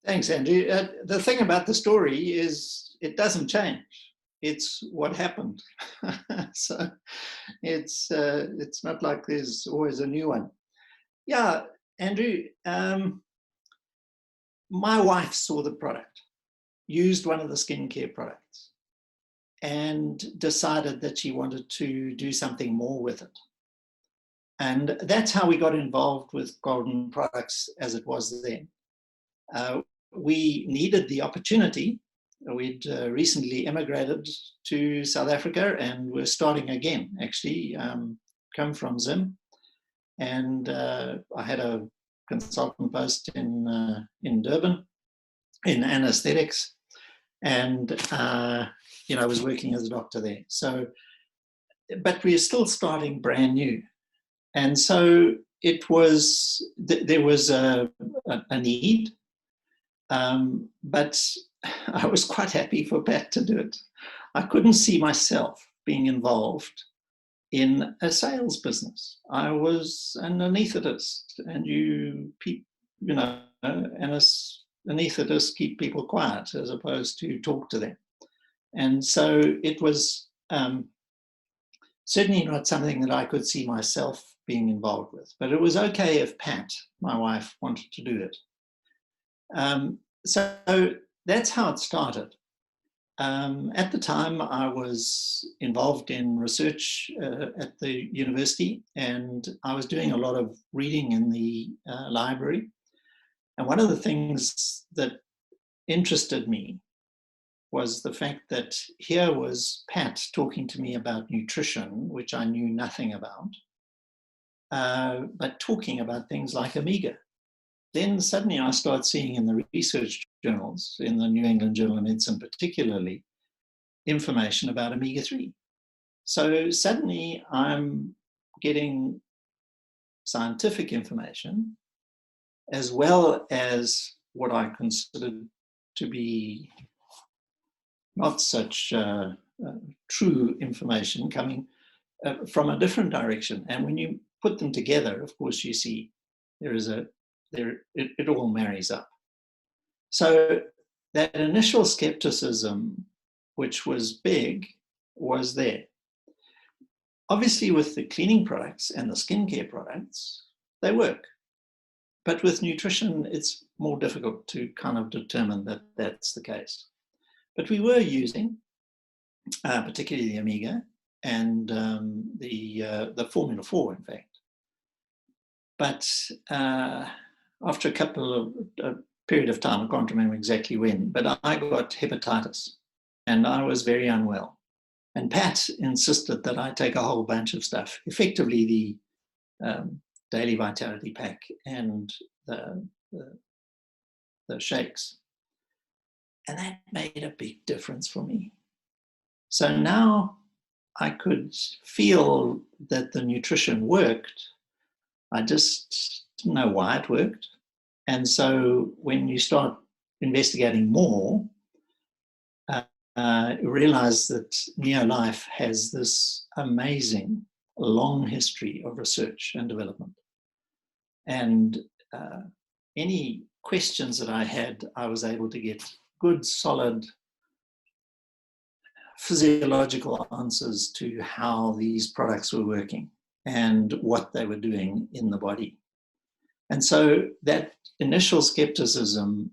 Thanks, Andrew. The thing about the story is it doesn't change. It's what happened. So it's not like there's always a new one. Yeah, Andrew, my wife saw the product, used one of the skincare products, and decided that she wanted to do something more with it. And that's how we got involved with Golden Products as it was then. We needed the opportunity. We'd recently emigrated to South Africa and we're starting again, actually, come from Zim. And I had a consultant post in Durban in anesthetics. And, I was working as a doctor there. So, but we're still starting brand new. And so it was, there was a need. But I was quite happy for Pat to do it. I couldn't see myself being involved in a sales business. I was an anesthetist, and anesthetists keep people quiet as opposed to talk to them. And so it was certainly not something that I could see myself being involved with. But it was okay if Pat, my wife, wanted to do it. So that's how it started. At the time, I was involved in research at the university, and I was doing a lot of reading in the library. And one of the things that interested me was the fact that here was Pat talking to me about nutrition, which I knew nothing about, but talking about things like omega. Then suddenly I start seeing in the research journals, in the New England Journal of Medicine particularly, information about omega-3. So suddenly I'm getting scientific information as well as what I considered to be not such true information coming from a different direction. And when you put them together, of course, you see it all marries up. So that initial skepticism, which was big, was there. Obviously, with the cleaning products and the skincare products, they work. But with nutrition, it's more difficult to kind of determine that that's the case. But we were using, particularly the omega and the Formula 4, in fact. But after a period of time, I can't remember exactly when, but I got hepatitis and I was very unwell. And Pat insisted that I take a whole bunch of stuff, effectively the Daily Vitality Pack and the shakes. And that made a big difference for me. So now I could feel that the nutrition worked. I just didn't know why it worked. And so when you start investigating more, you realize that NeoLife has this amazing long history of research and development. And any questions that I had, I was able to get good, solid physiological answers to how these products were working and what they were doing in the body. And so that initial skepticism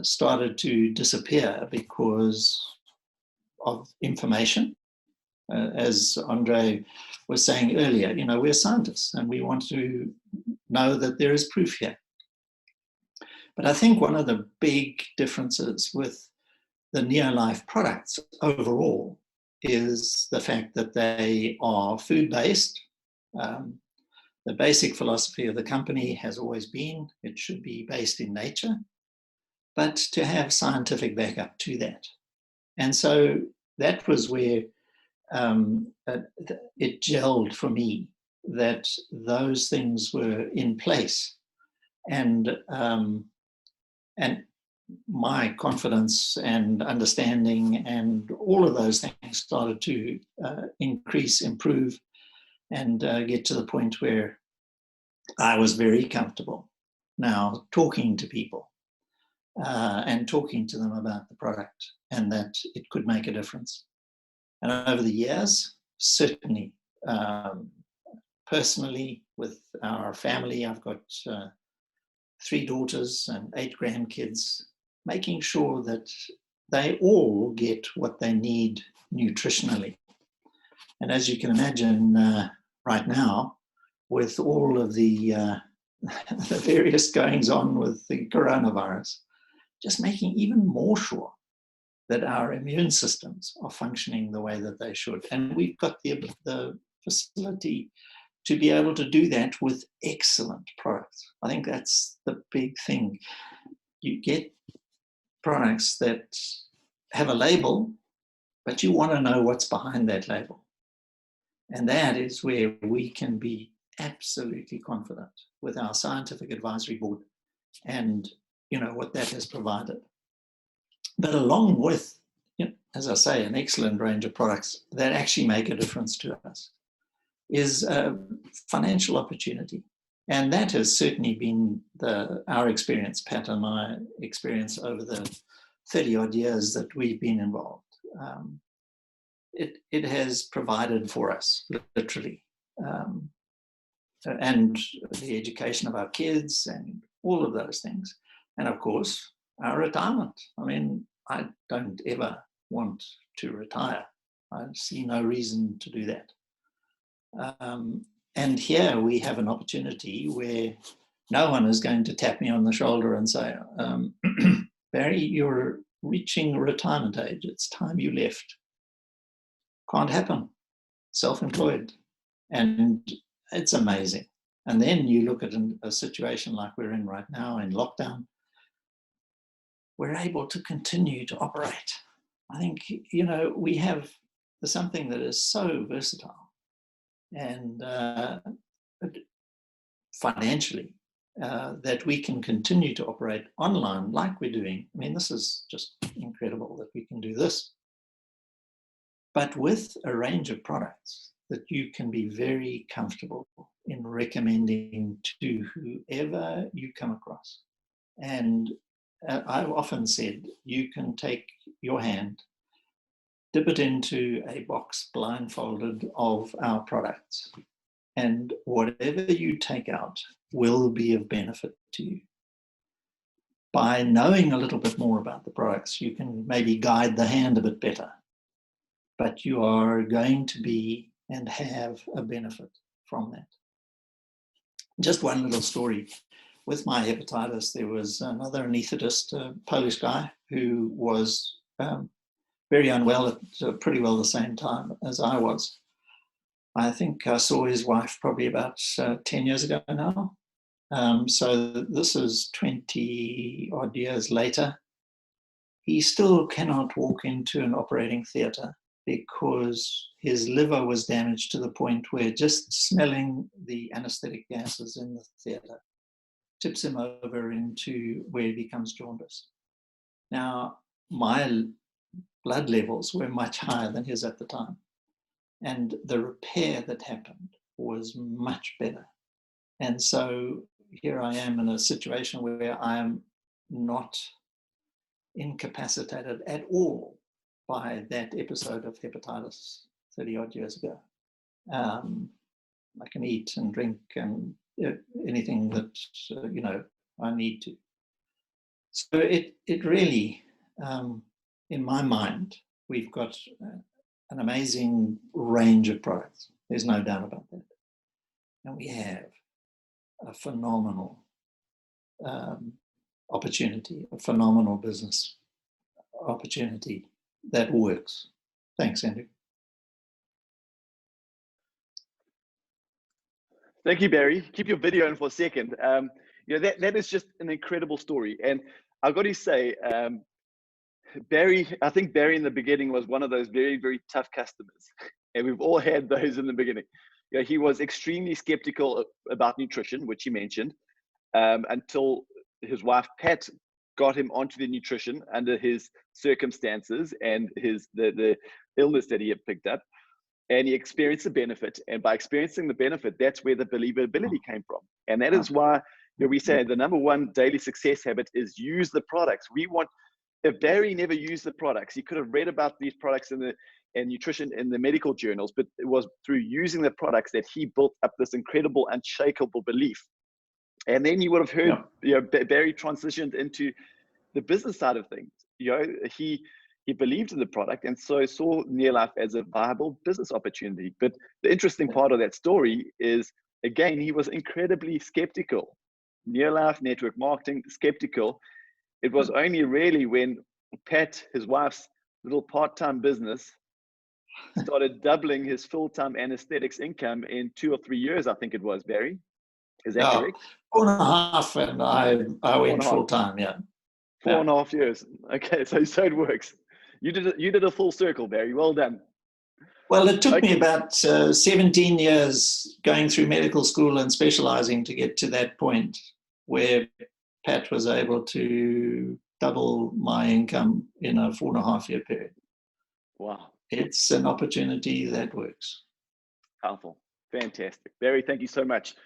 started to disappear because of information. As Andre was saying earlier, we're scientists and we want to know that there is proof here. But I think one of the big differences with the NeoLife products overall is the fact that they are food-based. The basic philosophy of the company has always been it should be based in nature, but to have scientific backup to that. And so that was where it gelled for me that those things were in place. And my confidence and understanding and all of those things started to increase, improve, and get to the point where I was very comfortable now talking to people and talking to them about the product and that it could make a difference. And over the years, certainly, personally, with our family, I've got 3 daughters and 8 grandkids, making sure that they all get what they need nutritionally. And as you can imagine, right now, with all of the various goings on with the coronavirus, just making even more sure that our immune systems are functioning the way that they should. And we've got the facility to be able to do that with excellent products. I think that's the big thing. You get products that have a label, but you want to know what's behind that label. And that is where we can be absolutely confident with our scientific advisory board and what that has provided. But along with, as I say, an excellent range of products that actually make a difference to us is a financial opportunity. And that has certainly been our experience, Pat and my experience over the 30 odd years that we've been involved. It has provided for us, literally. And the education of our kids and all of those things. And of course, our retirement. I mean, I don't ever want to retire. I see no reason to do that. And here we have an opportunity where no one is going to tap me on the shoulder and say, Barry, you're reaching retirement age. It's time you left. Can't happen. Self-employed. And it's amazing. And then you look at a situation like we're in right now in lockdown, we're able to continue to operate. I think, we have something that is so versatile and financially that we can continue to operate online like we're doing. I mean, this is just incredible that we can do this. But with a range of products that you can be very comfortable in recommending to whoever you come across. And I've often said, you can take your hand, dip it into a box blindfolded of our products, and whatever you take out will be of benefit to you. By knowing a little bit more about the products, you can maybe guide the hand a bit better, but you are going to be and have a benefit from that. Just one little story. With my hepatitis, there was another anaesthetist, a Polish guy, who was very unwell at pretty well the same time as I was. I think I saw his wife probably about 10 years ago now. So this is 20 odd years later. He still cannot walk into an operating theatre because his liver was damaged to the point where just smelling the anesthetic gases in the theatre tips him over into where he becomes jaundiced. Now, my blood levels were much higher than his at the time. And the repair that happened was much better. And so here I am in a situation where I am not incapacitated at all by that episode of hepatitis 30 odd years ago. I can eat and drink and anything that I need to. So it really, in my mind, we've got an amazing range of products. There's no doubt about that. And we have a phenomenal opportunity, a phenomenal business opportunity that works. Thanks, Andrew. Thank you, Barry. Keep your video in for a second. That is just an incredible story. And I've got to say, Barry, I think Barry in the beginning was one of those very, very tough customers. And we've all had those in the beginning. He was extremely skeptical about nutrition, which he mentioned, until his wife, Pat, got him onto the nutrition under his circumstances and the illness that he had picked up. And he experienced the benefit. And by experiencing the benefit, that's where the believability came from. And that is why we say the number one daily success habit is use the products. If Barry never used the products, he could have read about these products and nutrition in the medical journals, but it was through using the products that he built up this incredible, unshakable belief. And then you would have heard, Barry transitioned into the business side of things. He believed in the product, and so saw NeoLife as a viable business opportunity. But the interesting part of that story is, again, he was incredibly skeptical. NeoLife, network marketing, skeptical. It was only really when Pat, his wife's little part-time business, started doubling his full-time anesthetics income in 2 or 3 years, I think it was, Barry. Is that correct? 4.5, and I went full-time, yeah. 4.5 years. Okay, so it works. You did a full circle, Barry. Well done. Well, it took me about 17 years going through medical school and specializing to get to that point where Pat was able to double my income in a 4.5-year period. Wow. It's an opportunity that works. Powerful. Fantastic. Barry, thank you so much.